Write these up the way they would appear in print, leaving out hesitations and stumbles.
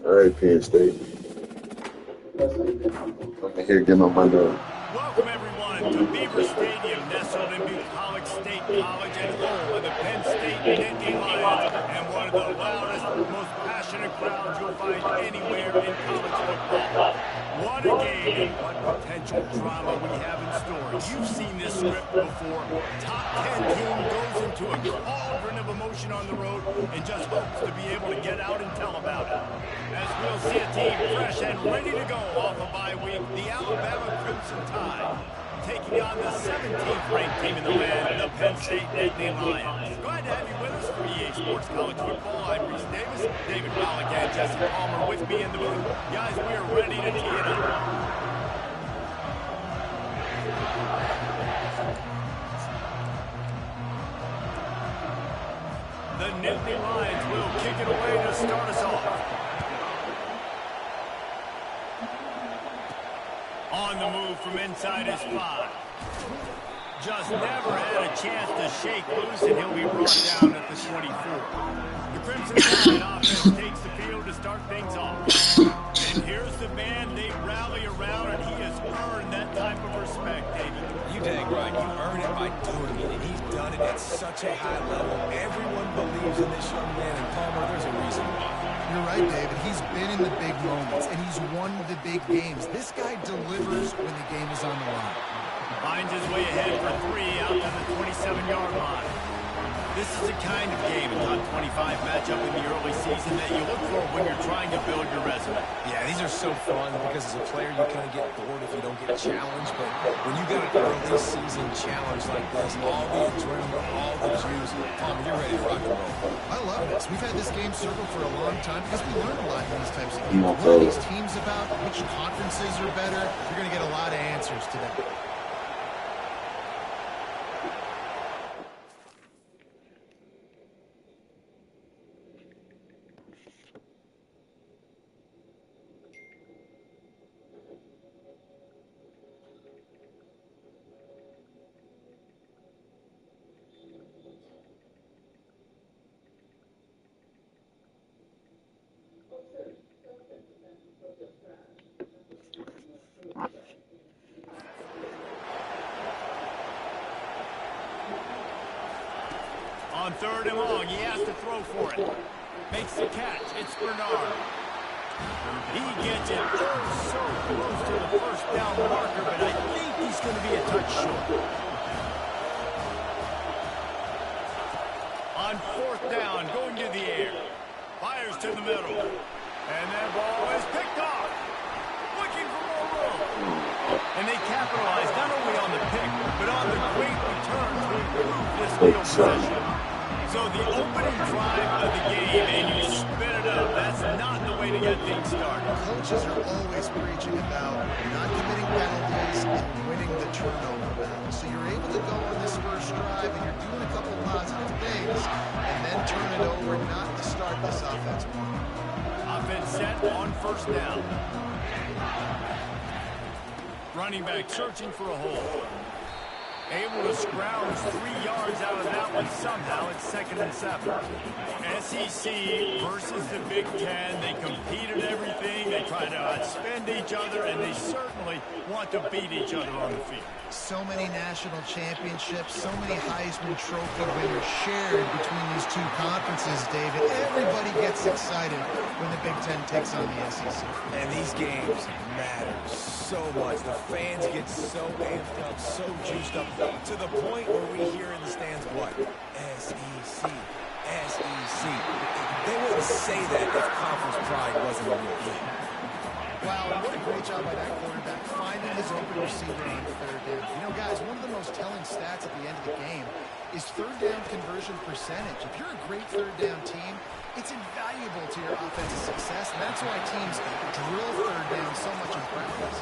All right, Penn State. I'm here getting on my nerve. Welcome, everyone, to Beaver Stadium, nestled in Bucolic State College and home of the Penn State Nittany Lions, and one of the loudest, most passionate crowds you'll find anywhere in college football. What a game and what potential drama we have in store. You've seen this script before. Top 10 team goes into a cauldron of emotion on the road and just hopes to be able to get out and tell about it. As we'll see a team fresh and ready to go off a bye week, the Alabama Crimson Tide taking on the 17th ranked team in the land, the Penn State Nittany Lions. Glad to have you with us for EA Sports College Football. I'm Reese Davis, David Wallach, and Jesse Palmer with me in the booth. Guys, we are ready to tee it up. The Nittany Lions will kick it away to start us off. On the move from inside his 5. Just never had a chance to shake loose, and he'll be brought down at the 24. The Crimson Tide offense takes the field to start things off. And here's the man they rally around, and he has earned that type of respect, David. You dang right. You earn it by doing it, and he's done it at such a high level. Everyone believes in this young man, and Palmer, there's a reason why. You're right, David. He's been in the big moments, and he's won the big games. This guy delivers when the game is on the line. Finds his way ahead for 3 out to the 27-yard line. This is the kind of game, a top 25 matchup in the early season that you look for when you're trying to build your resume. Yeah, these are so fun because as a player you kind of get bored if you don't get challenged, but when you got an early season challenge like this, all the adrenaline, all the juice, Palmer, you're ready to rock and roll. I love this. We've had this game circled for a long time because we learn a lot in these types of games. What are these teams about? Which conferences are better? You're going to get a lot of answers today. On 3rd and long, he has to throw for it. Makes the catch. It's Bernard. He gets it so close to the first down marker, but I think he's going to be a touch short. On 4th down, going to the air. Fires to the middle. And that ball is picked off. Looking for more room. And they capitalize not only on the pick, but on the great return to improve this field possession. So the opening drive of the game, and you spin it up. That's not the way to get things started. Coaches are always preaching about not committing penalties and winning the turnover battle. So you're able to go on this first drive and you're doing a couple positive things and then turn it over not to start this offense more. Offense set on first down. Running back searching for a hole. Able to scrounge 3 yards out of that one somehow. It's 2nd and 7. SEC versus the Big Ten. They compete at everything. They try to outspend each other, and they certainly want to beat each other on the field. So many national championships, so many Heisman Trophy winners shared between these two conferences, David. Everybody gets excited when the Big Ten takes on the SEC. And these games matter so much. The fans get so amped up, so juiced up, to the point where we hear in the stands what? SEC. SEC. They wouldn't say that if conference pride wasn't a real thing. Wow, what a great job by that quarterback finding his open receiver on 3rd down. You know, guys, one of the most telling stats at the end of the game is 3rd down conversion percentage. If you're a great 3rd down team, it's invaluable to your offensive success, and that's why teams drill 3rd down so much in practice.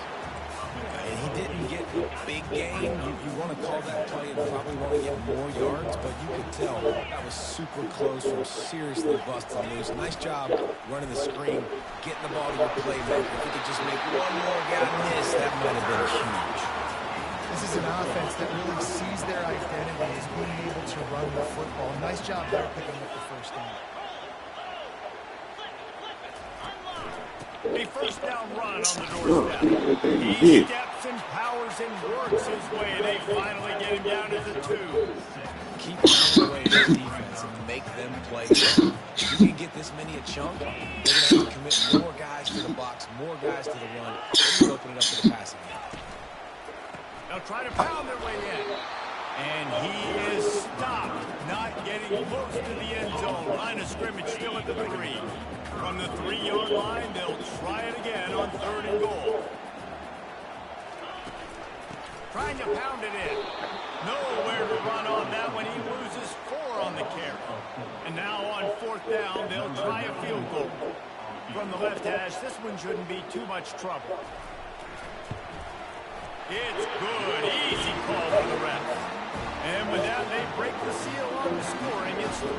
And he didn't get big gain. You want to call that play and probably want to get more yards, but you could tell that was super close from seriously busting loose. Nice job running the screen, getting the ball to your playmaker. If you could just make one more guy miss, that might have been huge. This is an offense that really sees their identity as being able to run the football. Nice job there picking up the first down. A first down run on the doorstep. He steps and powers and works his way. They finally get him down to the 2. Keep pounding away this defense and make them play. If you can get this many a chunk, they're going to have to commit more guys to the box, more guys to the run. They're open it up to the passing game. They'll try to pound their way in. And he is stopped, not getting close to the end zone. Line of scrimmage still at the 3. From the 3-yard line, they'll try it again on 3rd and goal. Trying to pound it in. Nowhere to run on that one. He loses 4 on the carry. And now on 4th down, they'll try a field goal. From the left hash, this one shouldn't be too much trouble. It's good. Easy call for the refs. And with that, they break the seal on the scoring. It's 3-0.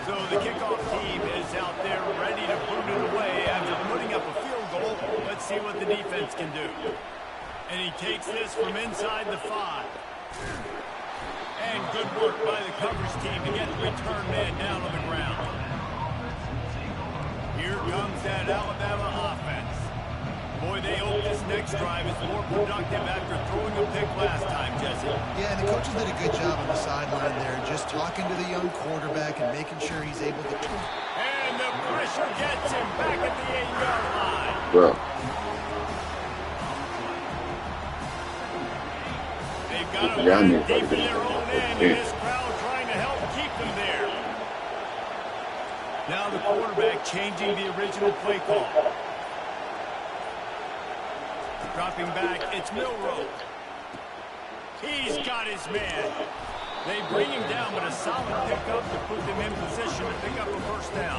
So the kickoff team is out there ready to boot it away after putting up a field goal. Let's see what the defense can do. And he takes this from inside the 5. And good work by the coverage team to get the return man down on the ground. Here comes that Alabama offense. Boy, they hope this next drive is more productive after throwing a pick last time, Jesse. Yeah, and the coaches did a good job on the sideline there, just talking to the young quarterback and making sure he's able to... And the pressure gets him back at the 8-yard line. Bro. They've got him right deep in their own end, and this crowd trying to help keep them there. Now the quarterback changing the original play call. Dropping back, it's Milroe. He's got his man. They bring him down, but a solid pickup to put them in position to pick up a first down.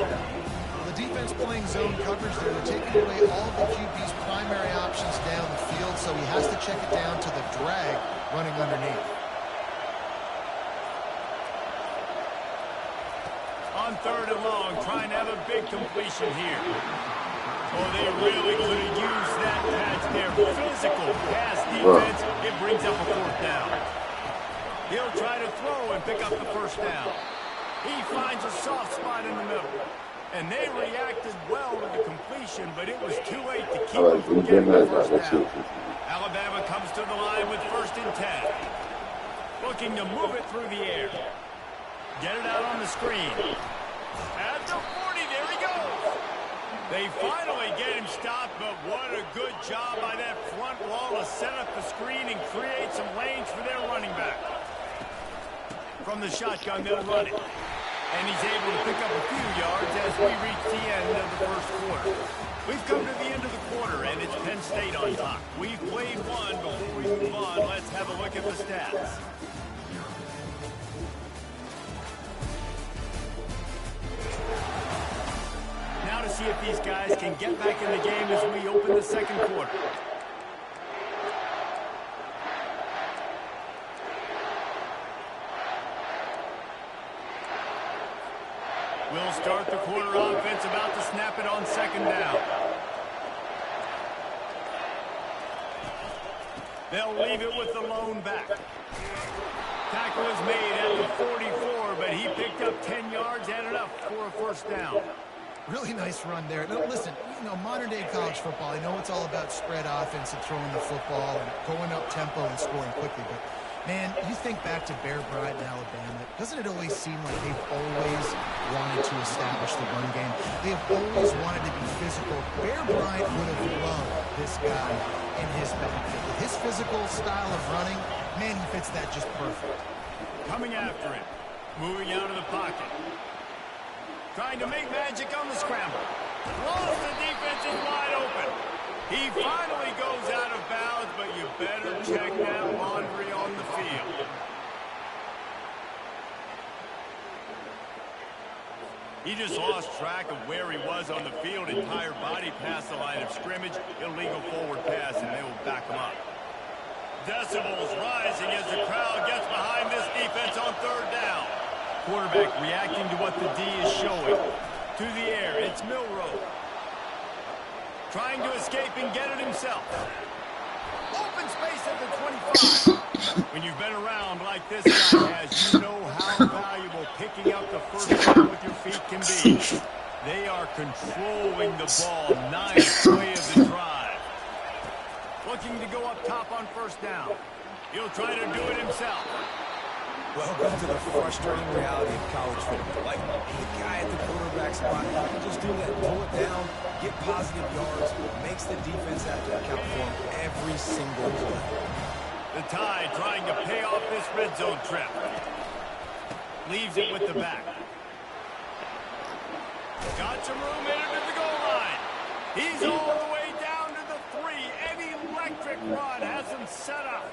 The defense playing zone coverage there. They're taking away all of the QB's primary options down the field, so he has to check it down to the drag running underneath. On 3rd and long, trying to have a big completion here. Oh, they really could have used that pass there. Physical pass defense. It brings up a 4th down. He'll try to throw and pick up the first down. He finds a soft spot in the middle. And they reacted well to the completion, but it was too late to keep him from getting the first down. Alabama comes to the line with 1st and 10. Looking to move it through the air. Get it out on the screen. At the 40, there he goes. They finally get him stopped, but what a good job by that front wall to set up the screen and create some lanes for their running back. From the shotgun, they'll run it. And he's able to pick up a few yards as we reach the end of the first quarter. We've come to the end of the quarter, and it's Penn State on top. We've played one. Before we move on, let's have a look at the stats. want to see if these guys can get back in the game as we open the second quarter. We'll start the quarter offense, about to snap it on second down. They'll leave it with the lone back. Tackle is made at the 44, but he picked up 10 yards and enough for a first down. Really nice run there. Now, listen, modern-day college football, I know it's all about spread offense and throwing the football and going up tempo and scoring quickly, but man, you think back to Bear Bryant in Alabama, doesn't it always seem like they've always wanted to establish the run game? They've always wanted to be physical. Bear Bryant would have loved this guy in his backfield. With his physical style of running, man, he fits that just perfect. Coming after it. Moving out of the pocket. Trying to make magic on the scramble. Lost, the defense is wide open. He finally goes out of bounds, but you better check that laundry on the field. He just lost track of where he was on the field. Entire body past the line of scrimmage. Illegal forward pass, and they will back him up. Decibels rising as the crowd gets behind this defense on third down. Quarterback reacting to what the D is showing. To the air, it's Milroe. Trying to escape and get it himself. Open space at the 25. When you've been around like this guy has, you know how valuable picking up the first down with your feet can be. They are controlling the ball. Nice play of the drive. Looking to go up top on first down. He'll try to do it himself. Welcome to the frustrating reality of college football. Like, the guy at the quarterback spot, he can just do that, pull it down, get positive yards, makes the defense have to account for him every single play. The Tide trying to pay off this red zone trip. Leaves it with the back. Got some room in it at the goal line. He's all the way down to the 3. An electric run has him set up.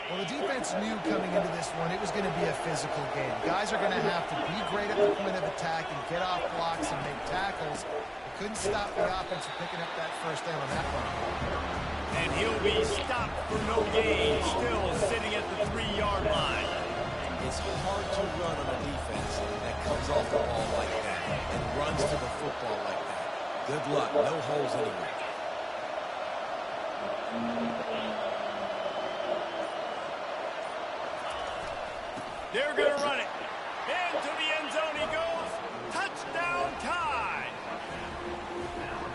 Well, the defense knew coming into this one it was going to be a physical game. Guys are going to have to be great at the point of attack and get off blocks and make tackles. They couldn't stop the offense from picking up that first down on that one. And he'll be stopped for no gain, still sitting at the 3-yard line. It's hard to run on a defense that comes off the ball like that and runs to the football like that. Good luck. No holes anywhere. They're going to run it. Into the end zone he goes. Touchdown Tide.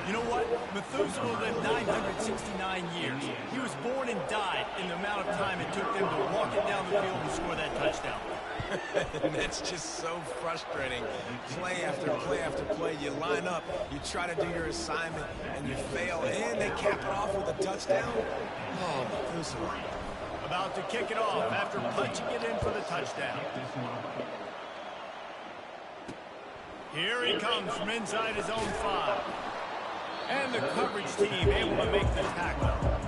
You know what? Methuselah lived 969 years. He was born and died in the amount of time it took them to walk it down the field and score that touchdown. And that's just so frustrating. Play after play after play. You line up, you try to do your assignment, and you fail, and they cap it off with a touchdown. Oh, Methuselah. About to kick it off after punching it in for the touchdown. Here he comes from inside his own 5. And the coverage team able to make the tackle.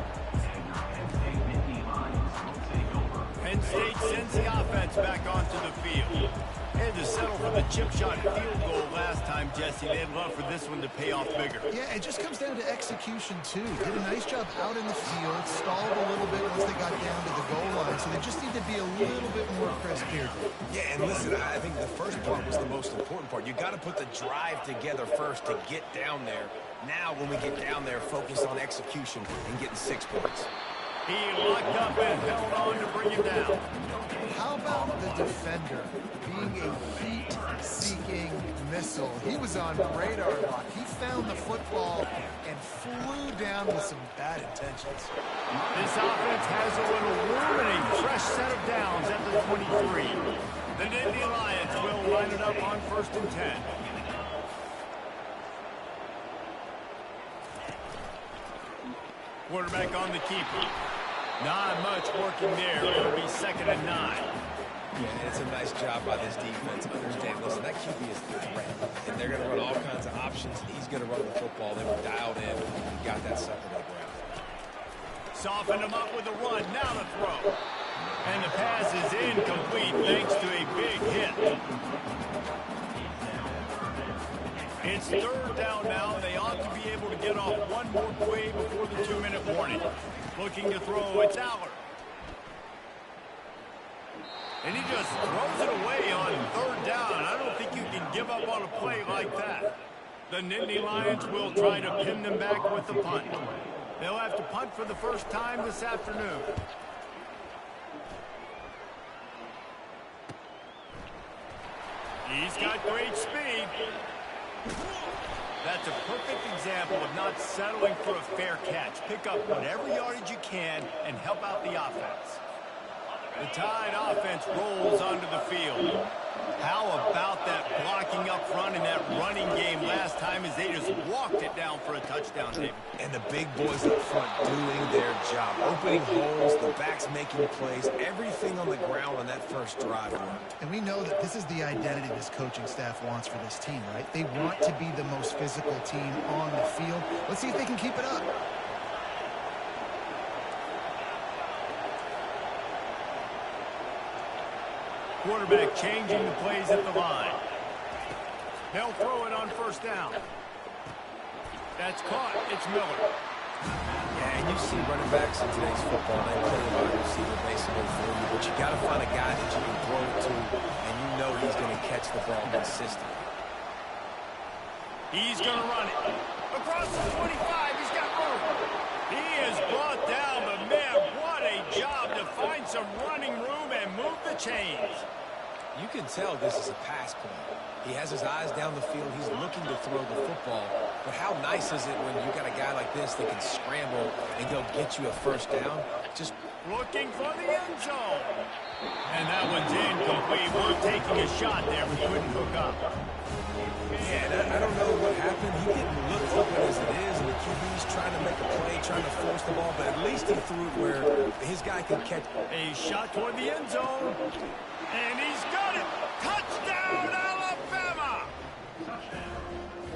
Penn State sends the offense back onto the field. Had to settle for the chip shot field goal last time, Jesse. They'd love for this one to pay off bigger. Yeah, it just comes down to execution, too. Did a nice job out in the field, stalled a little bit once they got down to the goal line, so they just need to be a little bit more crisp here. Yeah, and listen, I think the first part was the most important part. You got to put the drive together first to get down there. Now, when we get down there, focus on execution and getting 6 points. He locked up and held on to bring it down. How about the defender being a heat-seeking missile? He was on radar lock. He found the football and flew down with some bad intentions. This offense has a little room and a fresh set of downs at the 23. The Nittany Lions will line it up on 1st and 10. Quarterback on the keeper. Not much working there. It'll be 2nd and 9. Yeah, it's a nice job by this defense. Understand, listen, that QB is the threat. And they're going to run all kinds of options. He's going to run the football. They were dialed in and got that sucker to the ground. Softened him up with a run. Now the throw. And the pass is incomplete thanks to a big hit. It's third down now. They ought to be able to get off one more play before the 2-minute warning. Looking to throw, it's Aller. And he just throws it away on third down. I don't think you can give up on a play like that. The Nittany Lions will try to pin them back with the punt. They'll have to punt for the first time this afternoon. He's got great speed. That's a perfect example of not settling for a fair catch. Pick up whatever yardage you can and help out the offense. The Tide offense rolls onto the field. How about that blocking up front in that running game last time as they just walked it down for a touchdown, David? And the big boys up front doing their job. Opening holes, the backs making plays, everything on the ground on that first drive worked. And we know that this is the identity this coaching staff wants for this team, right? They want to be the most physical team on the field. Let's see if they can keep it up. Quarterback changing the plays at the line. They'll throw it on first down. That's caught. It's Miller. Yeah, and you see running backs in today's football, they play a wide receiver basically for you, but you got to find a guy that you can throw it to, and you know he's going to catch the ball consistently. He's going to run it. Across the 25, he's got room. He is brought down, but man, what a job to find some running room and move the chains. You can tell this is a pass play. He has his eyes down the field. He's looking to throw the football. But how nice is it when you got a guy like this that can scramble and go get you a first down? Just looking for the end zone. And that one's incomplete. We're taking a shot there. We couldn't hook up. Yeah, and I don't know what happened. He didn't look open as it is, and the QB's trying to make a play, trying to force the ball, but at least he threw it where his guy can catch. A shot toward the end zone. And he's got it. Touchdown, Alabama!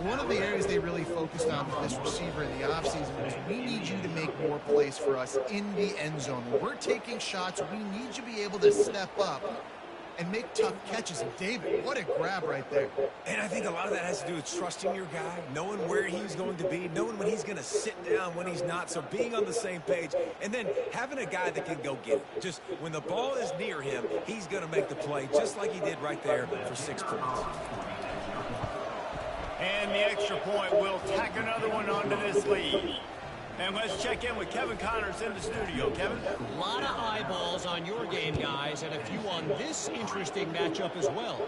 One of the areas they really focused on with this receiver in the offseason was we need you to make more plays for us in the end zone. When we're taking shots, we need you to be able to step up and make tough catches. And David, what a grab right there. And I think a lot of that has to do with trusting your guy, knowing where he's going to be, knowing when he's going to sit down, when he's not, so being on the same page, and then having a guy that can go get it. Just when the ball is near him, he's going to make the play, just like he did right there for 6 points. And the extra point will tack another one onto this lead. And let's check in with Kevin Connors in the studio. Kevin? A lot of eyeballs on your game, guys, and a few on this interesting matchup as well.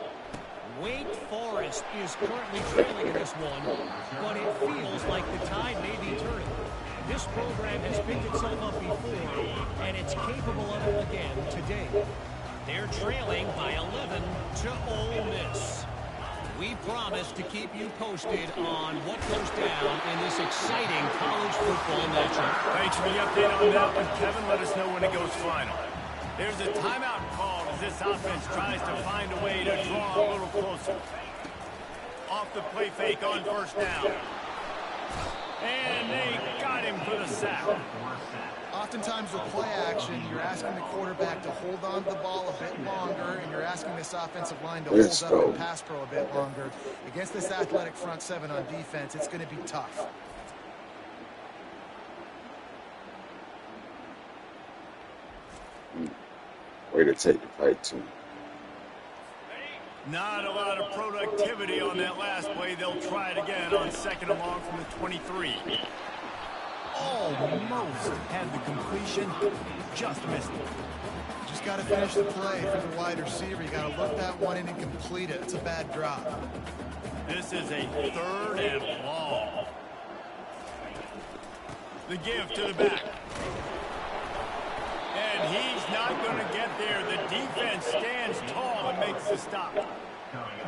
Wake Forest is currently trailing in this one, but it feels like the tide may be turning. This program has picked itself up before, and it's capable of it again today. They're trailing by 11 to Ole Miss. We promise to keep you posted on what goes down in this exciting college football matchup. Thanks for the update on that one, Kevin. Let us know when it goes final. There's a timeout called as this offense tries to find a way to draw a little closer. Off the play fake on first down. And they got him for the sack. Oftentimes with play action, you're asking the quarterback to hold on to the ball a bit longer, and you're asking this offensive line to hold up and pass pro a bit longer. Against this athletic front seven on defense, it's going to be tough. Way to take the fight, too. Not a lot of productivity on that last play. They'll try it again on second and long from the 23. Almost had the completion, just missed it. Just got to finish the play for the wide receiver. You got to look that one in and complete it. It's a bad drop. This is a third and long. The give to the back. And he's not going to get there. The defense stands tall and makes the stop.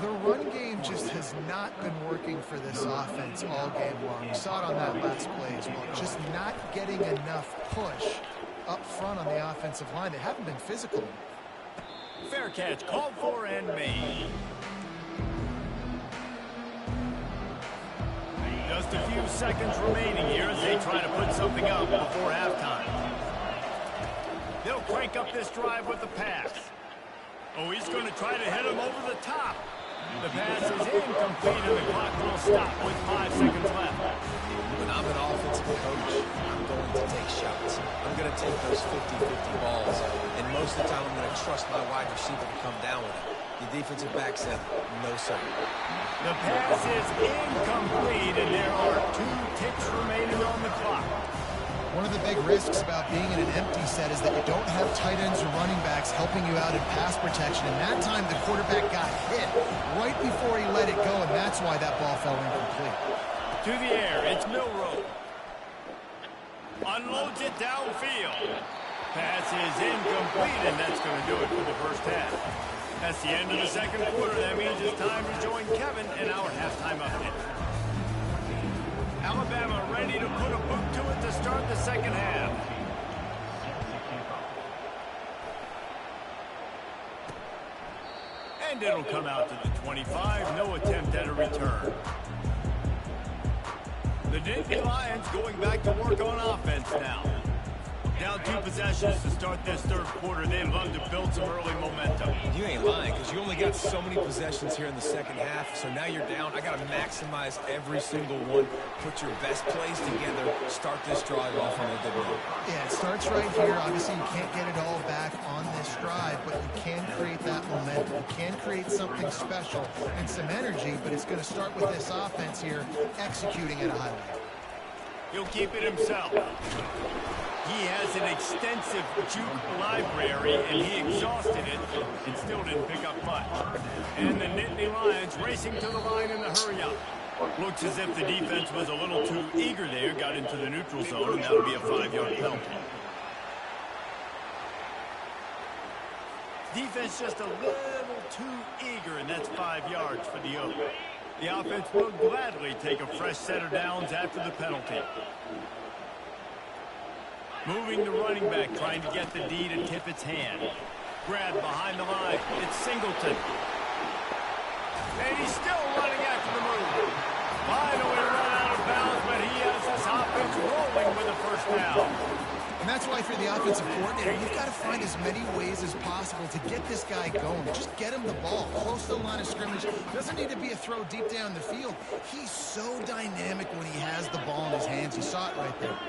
The run game just has not been working for this offense all game long. You saw it on that last play as well. Just not getting enough push up front on the offensive line. They haven't been physical. Fair catch called for and made. Just a few seconds remaining here as they try to put something up before halftime. They'll crank up this drive with the pass. Oh, he's going to try to hit him over the top. The pass is incomplete, and the clock will stop with 5 seconds left. When I'm an offensive coach, I'm going to take shots. I'm going to take those 50-50 balls, and most of the time I'm going to trust my wide receiver to come down with it. The defensive back said, no, sir. The pass is incomplete, and there are 2 ticks remaining on the clock. One of the big risks about being in an empty set is that you don't have tight ends or running backs helping you out in pass protection. And that time, the quarterback got hit right before he let it go, and that's why that ball fell incomplete. To the air, it's Milroe. Unloads it downfield. Pass is incomplete, and that's going to do it for the first half. That's the end of the second quarter. That means it's time to join Kevin in our halftime update. Alabama ready to put a boot to it to start the second half. And it'll come out to the 25. No attempt at a return. The Nittany Lions going back to work on offense now. Down 2 possessions to start this third quarter. They'd love to build some early momentum. You ain't lying, because you only got so many possessions here in the second half, so now you're down. I got to maximize every single one. Put your best plays together. Start this drive off on a good note. Yeah, it starts right here. Obviously, you can't get it all back on this drive, but you can create that momentum. You can create something special and some energy, but it's going to start with this offense here executing at a high level. He'll keep it himself. He has an extensive juke library, and he exhausted it and still didn't pick up much. And the Nittany Lions racing to the line in the hurry-up. Looks as if the defense was a little too eager there, got into the neutral zone, and that'll be a 5-yard penalty. Defense just a little too eager, and that's 5 yards for the Oak. The offense will gladly take a fresh set of downs after the penalty. Moving the running back, trying to get the D to tip its hand. Grab behind the line. It's Singleton. And he's still running after the move. Finally run out of bounds, but he has this offense rolling with a first down. And that's why for the offensive coordinator, you've got to find as many ways as possible to get this guy going. Just get him the ball close to the line of scrimmage. Doesn't need to be a throw deep down the field. He's so dynamic when he has the ball in his hands. You saw it right there.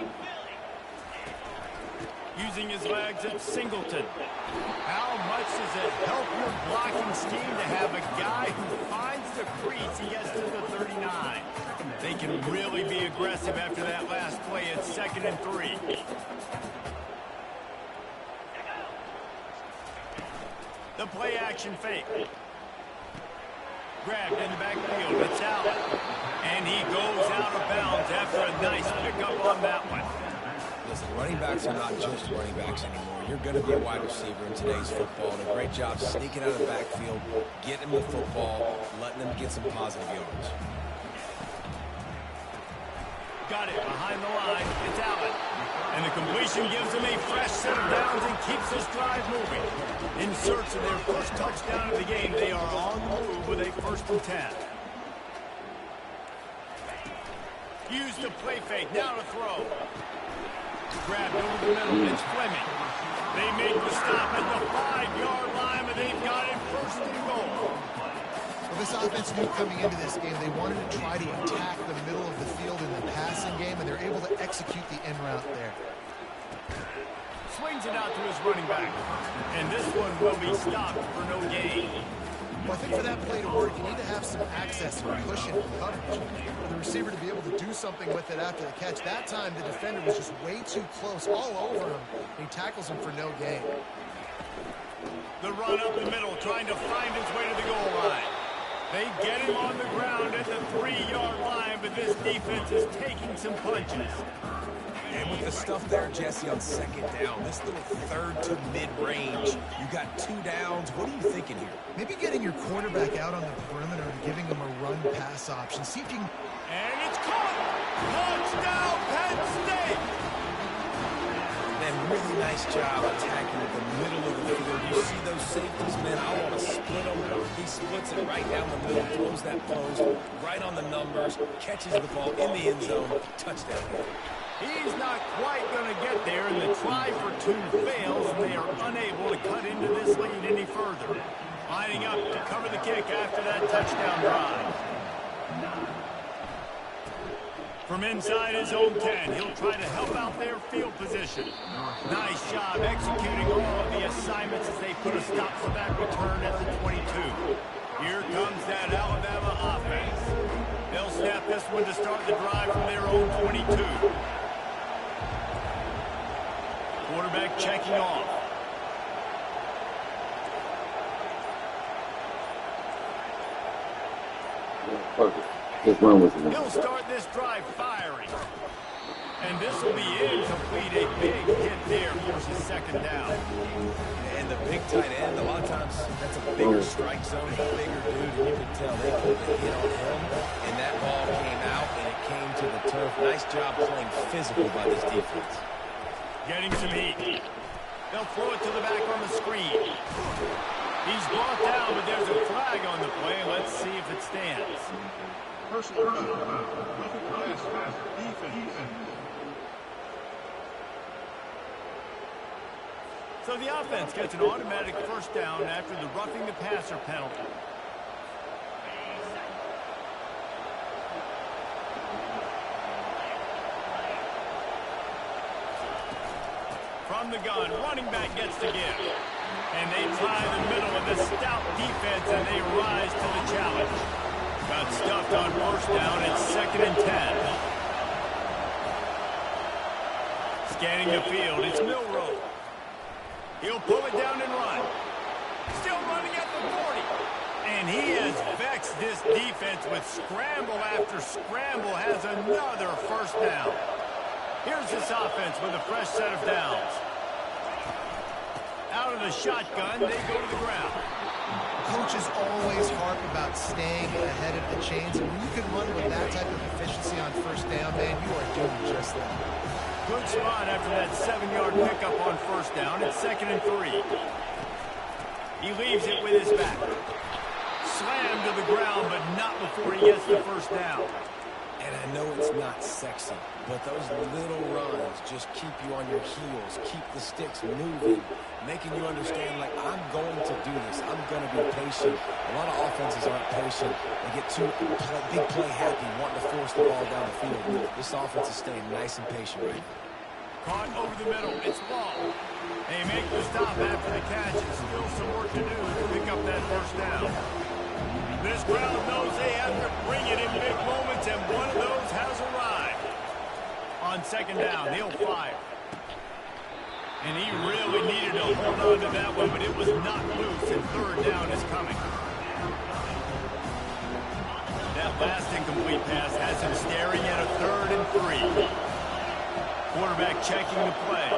Using his legs, it's Singleton. How much does it help your blocking scheme to have a guy who finds the crease? He gets to the 39. They can really be aggressive after that last play. It's 2nd and 3. The play action fake. Grabbed in the backfield. It's Allen. And he goes out of bounds after a nice pickup on that one. Listen, running backs are not just running backs anymore. You're going to be a wide receiver in today's football. And a great job sneaking out of the backfield, getting them the football, letting them get some positive yards. Got it behind the line. It's Allen. And the completion gives them a fresh set of downs and keeps this drive moving. In search of their first touchdown of the game, they are on the move with a 1st and 10. Use the play fake. Now to throw. Grabbed over the middle. It's Fleming. They make the stop at the 5-yard line, but they've got it 1st and goal. Well, this offense knew coming into this game they wanted to try to attack the middle of the field in the passing game, and they're able to execute the in route there. Swings it out to his running back. And this one will be stopped for no gain. Well, I think for that play to work, you need to have some access and cushion and coverage. For the receiver to be able to do something with it after the catch. That time, the defender was just way too close, all over him. And he tackles him for no gain. The run up the middle, trying to find his way to the goal line. They get him on the ground at the 3-yard line, but this defense is taking some punches. And with the stuff there, Jesse, on 2nd down, this little 3rd to mid-range, you got 2 downs. What are you thinking here? Maybe getting your quarterback out on the perimeter and giving him a run-pass option. See if you can... And it's caught! Touchdown, Penn State! Man, really nice job attacking the middle of the field. You see those safeties, man, I want to split them. He splits it right down the middle, throws that post, right on the numbers, catches the ball in the end zone, touchdown. He's not quite going to get there, and the try for 2 fails, and they are unable to cut into this lead any further. Lining up to cover the kick after that touchdown drive. From inside his own 10, he'll try to help out their field position. Nice job executing all of the assignments as they put a stop to that return at the 22. Here comes that Alabama offense. They'll snap this one to start the drive from their own 22. Quarterback checking off. Perfect. Just run with it. He'll start this drive firing. And this will be incomplete. A big hit there forces second down. And the big tight end, a lot of times that's a bigger strike zone, a bigger dude, and you can tell they put the hit on him, and that ball came out, and it came to the turf. Nice job playing physical by this defense. Getting some heat. They'll throw it to the back on the screen. He's brought down, but there's a flag on the play. Let's see if it stands. Personal foul. Defense. So the offense gets an automatic first down after the roughing the passer penalty. From the gun, running back gets the give. And they tie the middle of the stout defense, and they rise to the challenge. Got stuffed on first down. It's 2nd and 10. Scanning the field, it's Milroe. He'll pull it down and run. Still running at the 40. And he has vexed this defense with scramble after scramble. Has another first down. Here's this offense with a fresh set of downs. Out of the shotgun, they go to the ground. Coaches always harp about staying ahead of the chains, and when you can run with that type of efficiency on first down, man, you are doing just that. Good spot after that 7-yard pickup on first down. It's 2nd and 3. He leaves it with his back. Slammed to the ground, but not before he gets the first down. And I know it's not sexy, but those little runs just keep you on your heels, keep the sticks moving, making you understand, like, I'm going to do this. I'm going to be patient. A lot of offenses aren't patient. They get too big play happy, wanting to force the ball down the field. This offense is staying nice and patient right now. Caught over the middle. It's Long. They make the stop after the catch. And still some work to do to pick up that first down. This crowd knows they have to bring it in big moments, and one of those has arrived. On 2nd down, he'll fire. And he really needed to hold on to that one, but it was not loose, and 3rd down is coming. That last incomplete pass has him staring at a 3rd and 3. Quarterback checking the play.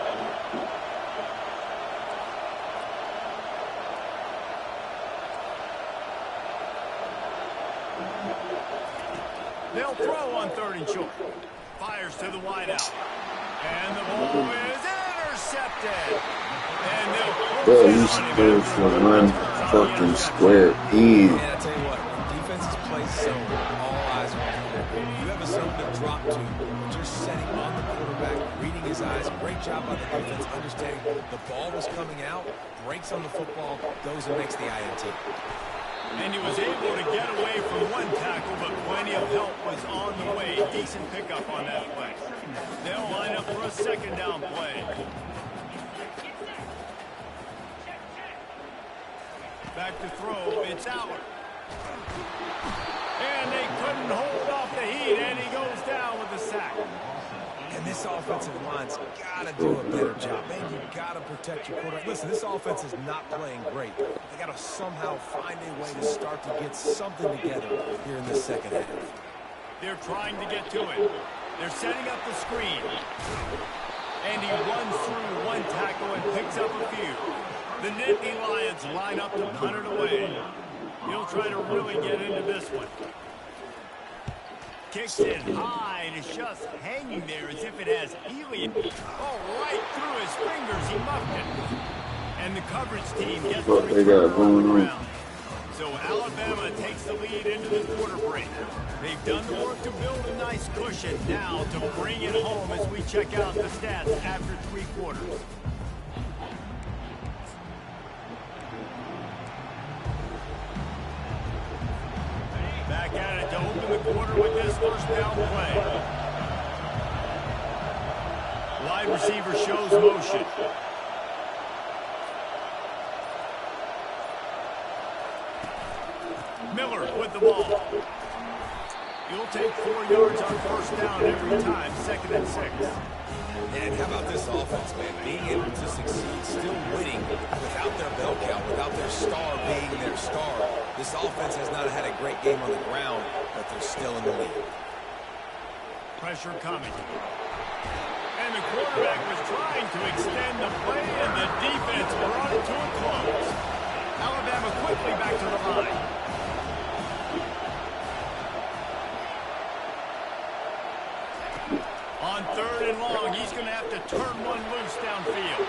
They'll throw on 3rd and short. Fires to the wideout. And the ball is intercepted. And they'll Bro, you supposed to run fucking square in. And I tell you what, when defenses play zone, all eyes are on you. You have a zone to drop to, but you're setting on the quarterback, reading his eyes. Great job by the defense, understanding the ball was coming out, breaks on the football, goes and makes the INT. And he was able to get away from one tackle, but plenty of help was on the way. Decent pickup on that play. They'll line up for a 2nd down play. Back to throw. It's out. And they couldn't hold off the heat, and he goes down with the sack. And this offensive line's got to do a better job. Man, you got to protect your quarterback. Listen, this offense is not playing great. They got to somehow find a way to start to get something together here in the 2nd half. They're trying to get to it. They're setting up the screen. And he runs through one tackle and picks up a few. The Nittany Lions line up to punt it away. He'll try to really get into this one. Kicks it high, and it's just hanging there as if it has helium. Oh, right through his fingers, he muffed it. And the coverage team gets the return on the ground. So Alabama takes the lead into the quarter break. They've done the work to build a nice cushion. Now to bring it home as we check out the stats after 3 quarters. the quarter with this first down play. Wide receiver shows motion. Miller with the ball. He'll take 4 yards on first down every time, 2nd and 6. And how about this offense, man? Being able to succeed, still winning without their bell cow, without their star being their star. This offense has not had a great game on the ground, but they're still in the lead. Pressure coming. And the quarterback was trying to extend the play, and the defense brought it to a close. Alabama quickly back to the line. On 3rd and long, he's going to have to turn one loose downfield.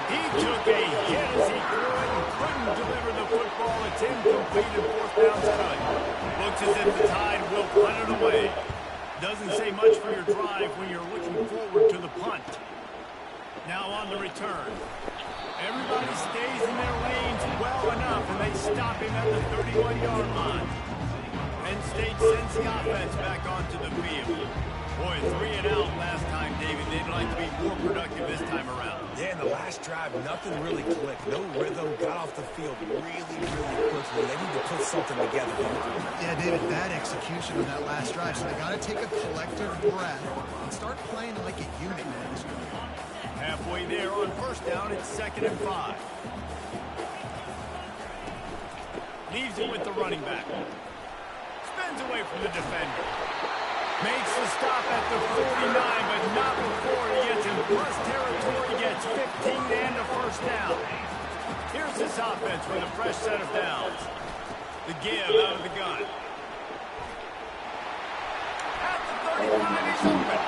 He took a hit as he threw it and couldn't deliver the football. It's incomplete and 4th down's cut. Looks as if the Tide will punt it away. Doesn't say much for your drive when you're looking forward to the punt. Now on the return. Everybody stays in their lanes well enough, and they stop him at the 31-yard line. Penn State sends the offense back onto the field. Boy, 3 and out last time, David. They'd like to be more productive this time around. Yeah, in the last drive, nothing really clicked. No rhythm, got off the field really quickly. They need to put something together. Yeah, David, bad execution on that last drive. So they got to take a collective breath and start playing like a unit. Halfway there on first down, it's 2nd and 5. Leaves it with the running back. Spins away from the defender. Makes the stop at the 49, but not before he gets in plus territory, gets 15 and a first down. Here's this offense with a fresh set of downs. The give out of the gun. At the 35, he's open.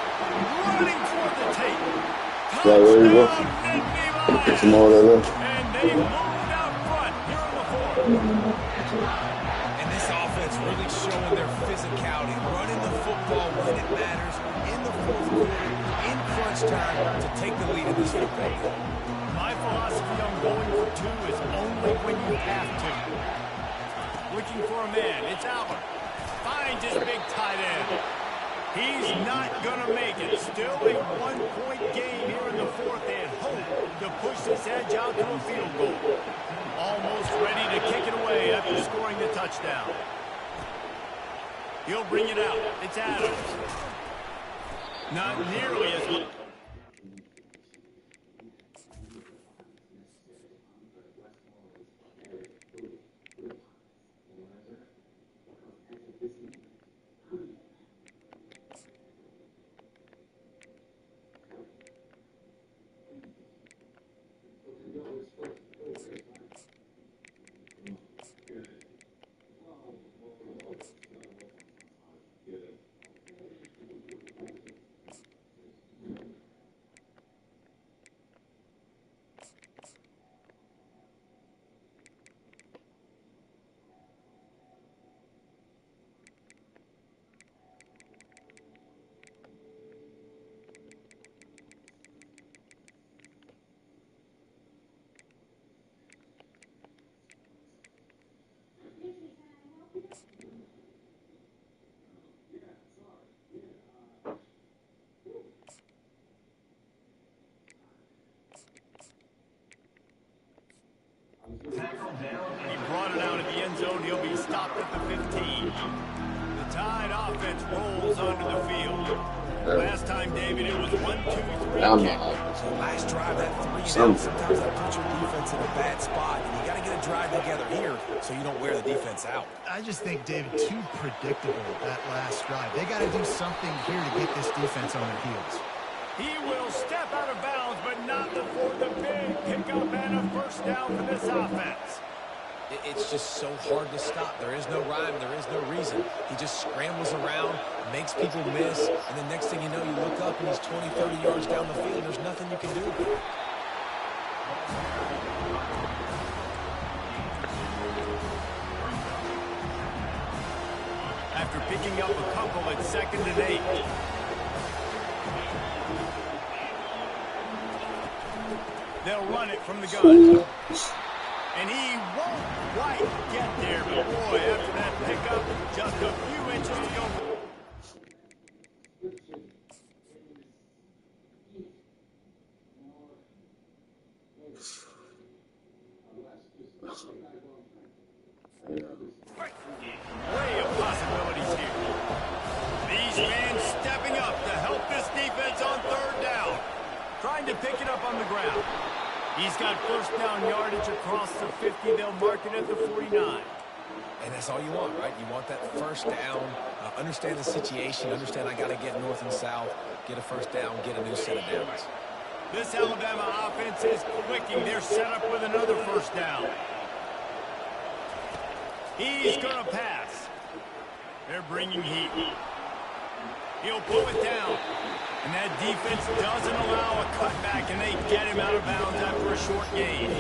Running toward the tape. Touchdown, Nittany Lions. And they moved out front here in the 4th. And this offense really showing their physicality, running the football when it matters, in the 4th quarter, in crunch time, to take the lead in this football game. My philosophy on going for 2 is only when you have to. Looking for a man, it's Albert. Finds his big tight end. He's not going to make it. Still a 1-point game here in the 4th, and hope to push this edge out to a field goal. Almost ready to kick it away after scoring the touchdown. He'll bring it out. It's Adams. Not nearly as much. He brought it out of the end zone. He'll be stopped at the 15. The Tide offense rolls onto the field. Last time, David, it was 1, 2, 3. So last drive, that 3 and out. Sometimes that puts your defense in a bad spot. And you got to get a drive together here so you don't wear the defense out. I just think, David, too predictable that last drive. They got to do something here to get this defense on their heels. He will step out of bounds, but not before the big pickup and a first down for this offense. It's just so hard to stop. There is no rhyme. There is no reason. He just scrambles around, makes people miss, and then next thing you know, you look up and he's 20, 30 yards down the field. There's nothing you can do. After picking up a couple at 2nd and 8. They'll run it from the gun. And he won't quite get there, but boy, after that pickup, just a few inches to go. Way of possibilities here. These men stepping up to help this defense on third down. Trying to pick it up on the ground. He's got first down yardage across the 50. They'll mark it at the 49. And that's all you want, right? You want that first down, understand the situation, understand I got to get north and south, get a first down, get a new set of downs. This Alabama offense is clicking. They're set up with another first down. He's going to pass. They're bringing heat. He'll pull it down. And that defense doesn't allow a cutback, and they get him out of bounds after a short gain.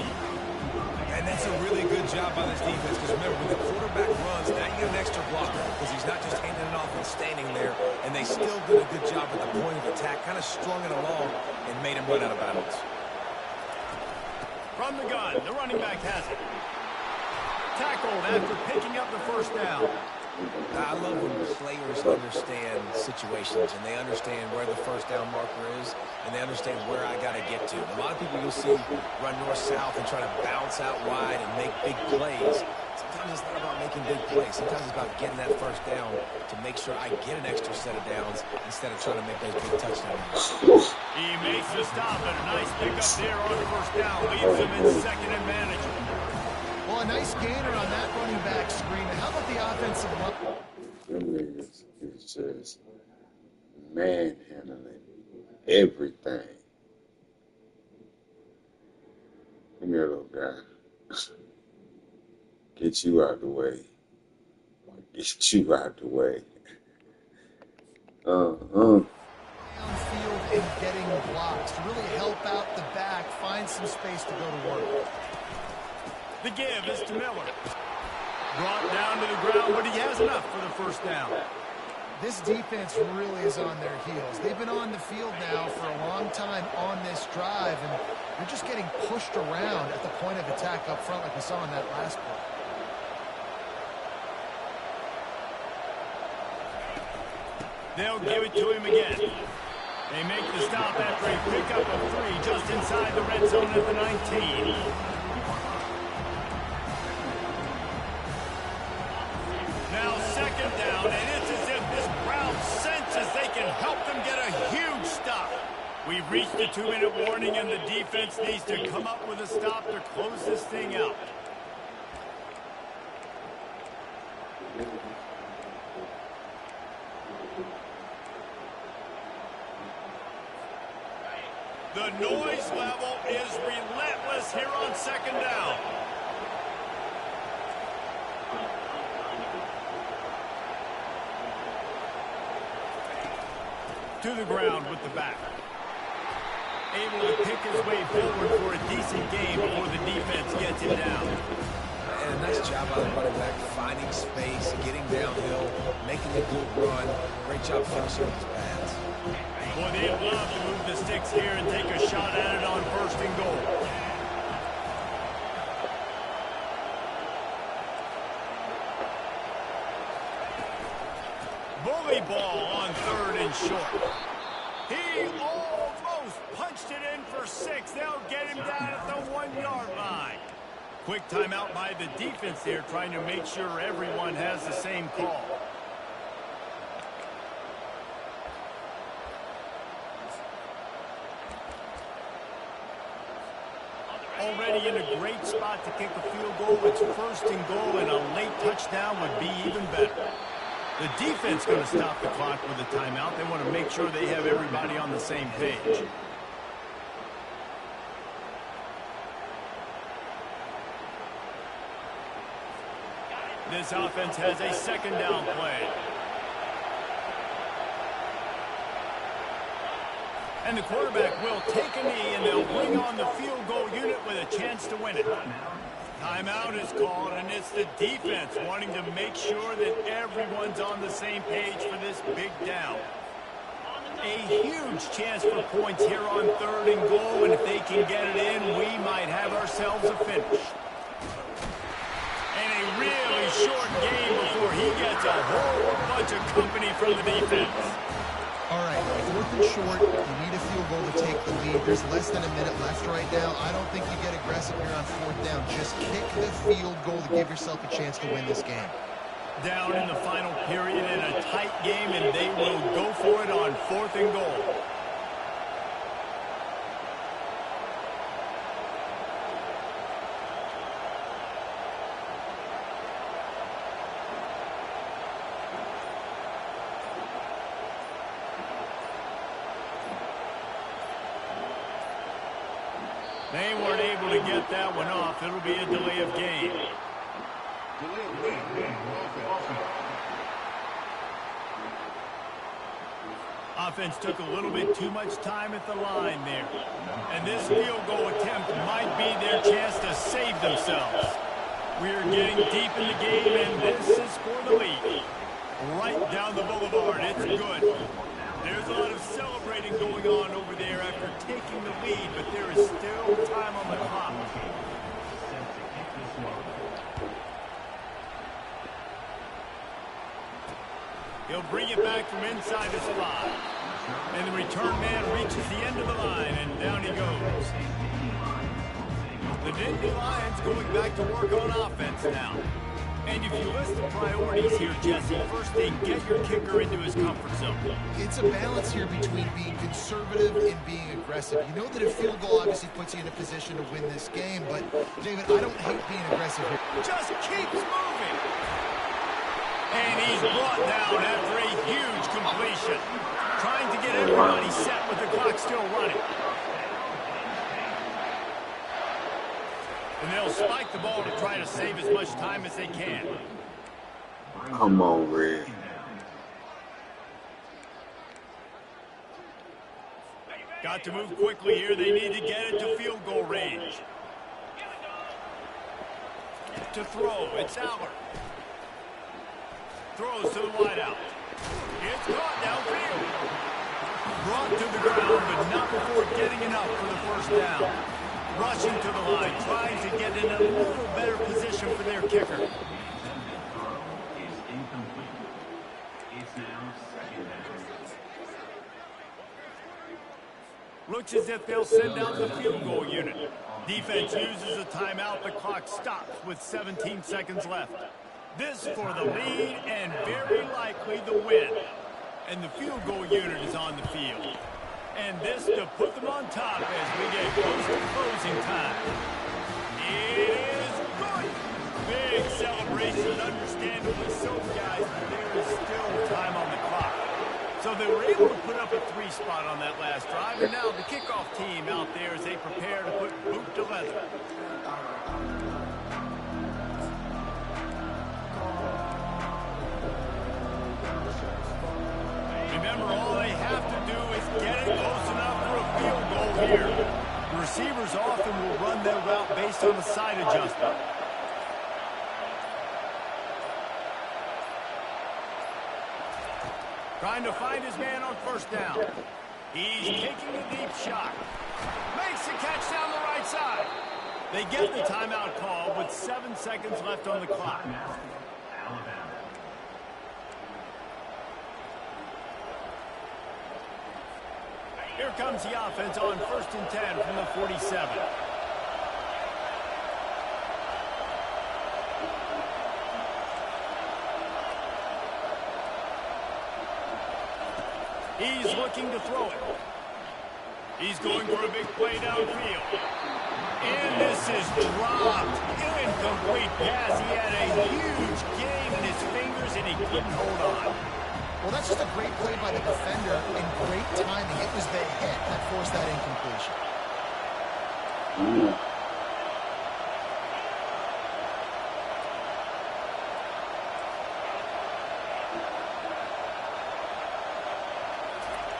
And that's a really good job by this defense, because remember, when the quarterback runs, now you get an extra blocker, because he's not just handing it off and standing there, and they still did a good job at the point of attack, kind of strung it along and made him run out of bounds. From the gun, the running back has it. Tackled after picking up the first down. I love when players understand situations and they understand where the first down marker is and they understand where I got to get to. A lot of people you'll see run north-south and try to bounce out wide and make big plays. Sometimes it's not about making big plays. Sometimes it's about getting that first down to make sure I get an extra set of downs instead of trying to make those big touchdowns. He makes the stop, and a nice pickup there on the first down. Leaves him in second and manageable. Well, a nice gainer on that running back screen. And how about the offensive line? Them niggas is just manhandling everything. Come here, little guy. Get you out the way. Get you out the way. Downfield and getting blocks to really help out the back, find some space to go to work. The give is to Miller. Brought down to the ground, but he has enough for the first down. This defense really is on their heels. They've been on the field now for a long time on this drive, and they're just getting pushed around at the point of attack up front like we saw in that last play. They'll give it to him again. They make the stop after a pickup of 3 just inside the red zone at the 19. Now second down, and it's as if this crowd senses they can help them get a huge stop. We've reached the 2-minute warning, and the defense needs to come up with a stop to close this thing out. The noise level is relentless here on second down. To the ground with the back. Able to pick his way forward for a decent game before the defense gets him down. And a nice job by the running back, finding space, getting downhill, making a good run. Great job finishing his pass. Boy, they'd love to move the sticks here and take a shot at it on first and goal. Bully ball on third and short. He almost punched it in for 6. They'll get him down at the 1-yard line. Quick timeout by the defense there, trying to make sure everyone has the same call. Already in a great spot to kick a field goal. It's first and goal, and a late touchdown would be even better. The defense going to stop the clock with a timeout. They want to make sure they have everybody on the same page. This offense has a second down play. And the quarterback will take a knee, and they'll bring on the field goal unit with a chance to win it. Timeout is called, and it's the defense wanting to make sure that everyone's on the same page for this big down. A huge chance for points here on third and goal, and if they can get it in, we might have ourselves a finish. short game before he gets a whole bunch of company from the defense. All right, 4th and short. You need a field goal to take the lead. There's less than a minute left right now. I don't think you get aggressive here on 4th down. Just kick the field goal to give yourself a chance to win this game. Down in the final period in a tight game, and they will go for it on 4th and goal. They weren't able to get that one off. It'll be a delay of game. Offense took a little bit too much time at the line there. And this field goal attempt might be their chance to save themselves. We're getting deep in the game, and this is for the lead. Right down the boulevard. It's good. There's a lot of celebrating going on over there after taking the lead, but there is still time on the clock. He'll bring it back from inside the spot. And the return man reaches the end of the line, and down he goes. The Nittany Lions going back to work on offense now. And if you list the priorities here, Jesse, first thing, get your kicker into his comfort zone. It's a balance here between being conservative and being aggressive. You know that a field goal obviously puts you in a position to win this game, but, David, I don't hate being aggressive here. Just keeps moving. And he's brought down after a huge completion. Trying to get everybody set with the clock still running. And they'll spike the ball to try to save as much time as they can. Come on, Red. Got to move quickly here. They need to get it to field goal range. To throw, it's Aller. Throws to the wideout. It's caught downfield. Brought to the ground, but not before getting enough for the first down. Rushing to the line, trying to get in a little better position for their kicker. Looks as if they'll send out the field goal unit. Defense uses a timeout. The clock stops with 17 seconds left. This for the lead and very likely the win. And the field goal unit is on the field. And this to put them on top as we get close to closing time. It is good. Big celebration, understandably so, guys, but there is still time on the clock. So they were able to put up a 3 spot on that last drive, and now the kickoff team out there as they prepare to put boot to leather. Remember, all they have to do is get it close enough for a field goal here. The receivers often will run their route based on the side adjustment. Trying to find his man on first down. He's taking a deep shot. Makes the catch down the right side. They get the timeout call with 7 seconds left on the clock. Here comes the offense on 1st and 10 from the 47. He's looking to throw it. He's going for a big play downfield. And this is dropped. Incomplete pass. He had a huge gain in his fingers, and he couldn't hold on. Well, that's just a great play by the defender and great timing. It was the hit that forced that incompletion.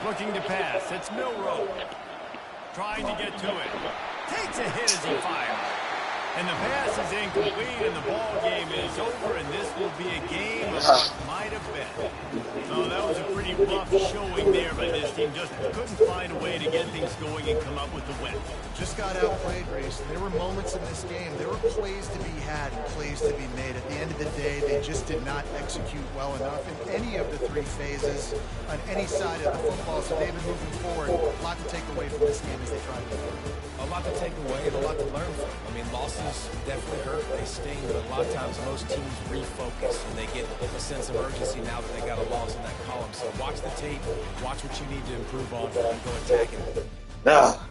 Looking to pass. It's Milroe. Trying to get to it. Takes a hit as he fires. And the pass is incomplete, and the ball game is over, and this will be a game of what might have been. Oh, that was a pretty rough showing there by this team. Just couldn't find a way to get things going and come up with the win. Just got outplayed, Grace. There were moments in this game. There were plays to be had and plays to be made. At the end of the day, they just did not execute well enough in any of the three phases on any side of the football. So, David, moving forward, a lot to take away from this game as they try to move forward. A lot to take away and a lot to learn from. I mean, losses definitely hurt. They sting, but a lot of times most teams refocus and they get a sense of urgency now that they got a loss in that column. So watch the tape, watch what you need to improve on, and go attack it. Ah.